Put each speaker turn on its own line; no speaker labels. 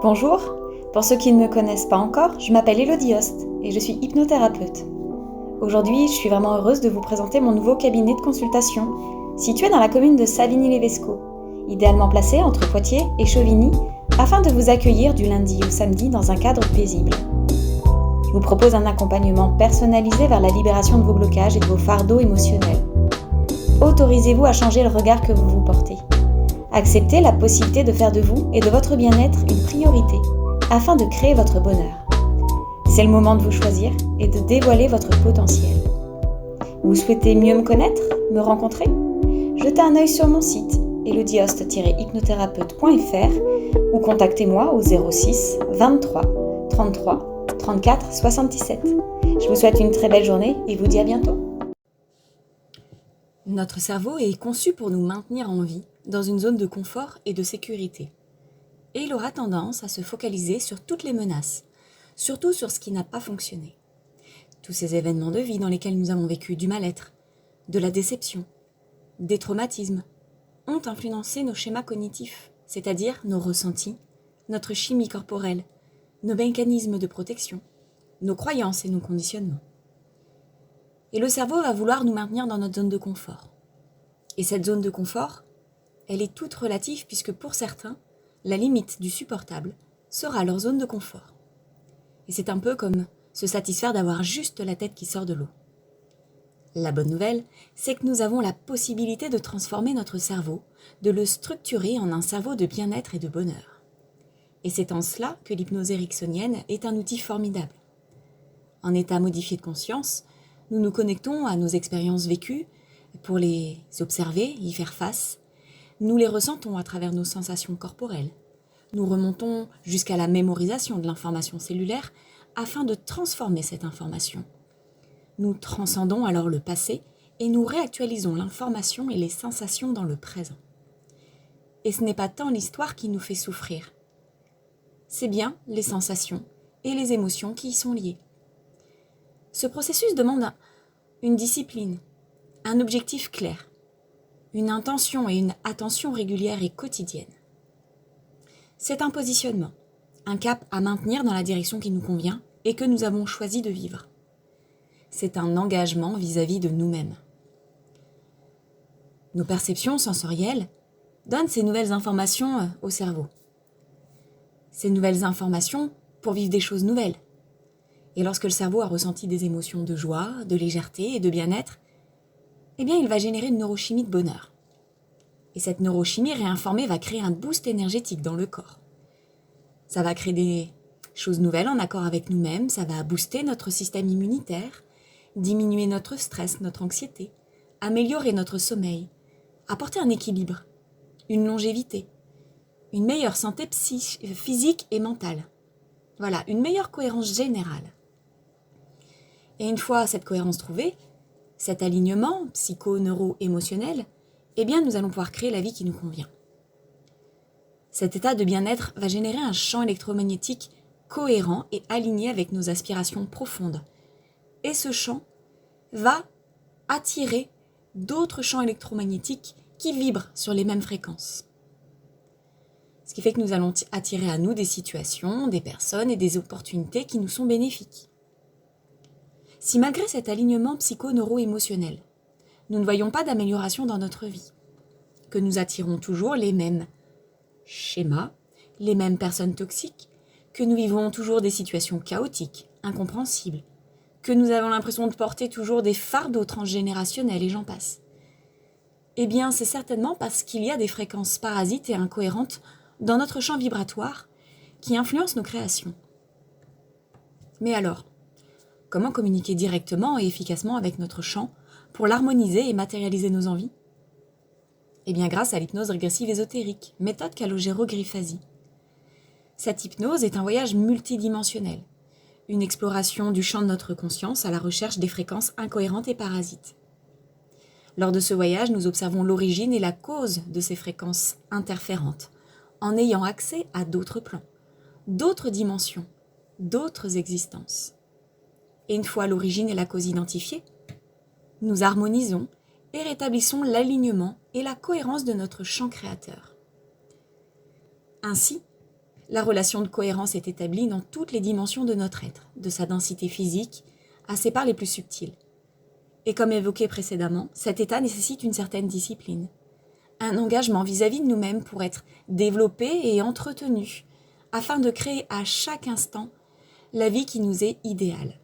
Bonjour, pour ceux qui ne me connaissent pas encore, je m'appelle Elodie Host et je suis hypnothérapeute. Aujourd'hui, je suis vraiment heureuse de vous présenter mon nouveau cabinet de consultation, situé dans la commune de Savigny-lès-Vesco, idéalement placé entre Poitiers et Chauvigny, afin de vous accueillir du lundi au samedi dans un cadre paisible. Je vous propose un accompagnement personnalisé vers la libération de vos blocages et de vos fardeaux émotionnels. Autorisez-vous à changer le regard que vous vous portez. Acceptez la possibilité de faire de vous et de votre bien-être une priorité, afin de créer votre bonheur. C'est le moment de vous choisir et de dévoiler votre potentiel. Vous souhaitez mieux me connaître, me rencontrer ? Jetez un œil sur mon site elodiehost-hypnothérapeute.fr ou contactez-moi au 06 23 33 34 77. Je vous souhaite une très belle journée et vous dis à bientôt.
Notre cerveau est conçu pour nous maintenir en vie, dans une zone de confort et de sécurité. Et il aura tendance à se focaliser sur toutes les menaces, surtout sur ce qui n'a pas fonctionné. Tous ces événements de vie dans lesquels nous avons vécu du mal-être, de la déception, des traumatismes, ont influencé nos schémas cognitifs, c'est-à-dire nos ressentis, notre chimie corporelle, nos mécanismes de protection, nos croyances et nos conditionnements. Et le cerveau va vouloir nous maintenir dans notre zone de confort. Et cette zone de confort, elle est toute relative puisque pour certains, la limite du supportable sera leur zone de confort. Et c'est un peu comme se satisfaire d'avoir juste la tête qui sort de l'eau. La bonne nouvelle, c'est que nous avons la possibilité de transformer notre cerveau, de le structurer en un cerveau de bien-être et de bonheur. Et c'est en cela que l'hypnose ericksonienne est un outil formidable. En état modifié de conscience, nous nous connectons à nos expériences vécues pour les observer, y faire face. Nous les ressentons à travers nos sensations corporelles. Nous remontons jusqu'à la mémorisation de l'information cellulaire afin de transformer cette information. Nous transcendons alors le passé et nous réactualisons l'information et les sensations dans le présent. Et ce n'est pas tant l'histoire qui nous fait souffrir. C'est bien les sensations et les émotions qui y sont liées. Ce processus demande une discipline, un objectif clair, une intention et une attention régulière et quotidienne. C'est un positionnement, un cap à maintenir dans la direction qui nous convient et que nous avons choisi de vivre. C'est un engagement vis-à-vis de nous-mêmes. Nos perceptions sensorielles donnent ces nouvelles informations au cerveau. Ces nouvelles informations pour vivre des choses nouvelles. Et lorsque le cerveau a ressenti des émotions de joie, de légèreté et de bien-être, eh bien il va générer une neurochimie de bonheur. Et cette neurochimie réinformée va créer un boost énergétique dans le corps. Ça va créer des choses nouvelles en accord avec nous-mêmes, ça va booster notre système immunitaire, diminuer notre stress, notre anxiété, améliorer notre sommeil, apporter un équilibre, une longévité, une meilleure santé physique et mentale. Voilà, une meilleure cohérence générale. Et une fois cette cohérence trouvée, cet alignement psycho-neuro-émotionnel, eh bien nous allons pouvoir créer la vie qui nous convient. Cet état de bien-être va générer un champ électromagnétique cohérent et aligné avec nos aspirations profondes. Et ce champ va attirer d'autres champs électromagnétiques qui vibrent sur les mêmes fréquences. Ce qui fait que nous allons attirer à nous des situations, des personnes et des opportunités qui nous sont bénéfiques. Si malgré cet alignement psycho-neuro-émotionnel, nous ne voyons pas d'amélioration dans notre vie, que nous attirons toujours les mêmes schémas, les mêmes personnes toxiques, que nous vivons toujours des situations chaotiques, incompréhensibles, que nous avons l'impression de porter toujours des fardeaux transgénérationnels et j'en passe, eh bien c'est certainement parce qu'il y a des fréquences parasites et incohérentes dans notre champ vibratoire qui influencent nos créations. Mais alors, comment communiquer directement et efficacement avec notre champ pour l'harmoniser et matérialiser nos envies ? Eh bien grâce à l'hypnose régressive ésotérique, méthode Calogero Grifasi. Cette hypnose est un voyage multidimensionnel, une exploration du champ de notre conscience à la recherche des fréquences incohérentes et parasites. Lors de ce voyage, nous observons l'origine et la cause de ces fréquences interférentes, en ayant accès à d'autres plans, d'autres dimensions, d'autres existences. Et une fois l'origine et la cause identifiées, nous harmonisons et rétablissons l'alignement et la cohérence de notre champ créateur. Ainsi, La relation de cohérence est établie dans toutes les dimensions de notre être, de sa densité physique à ses parts les plus subtiles. Et comme évoqué précédemment, cet état nécessite une certaine discipline, un engagement vis-à-vis de nous-mêmes pour être développé et entretenu, afin de créer à chaque instant la vie qui nous est idéale.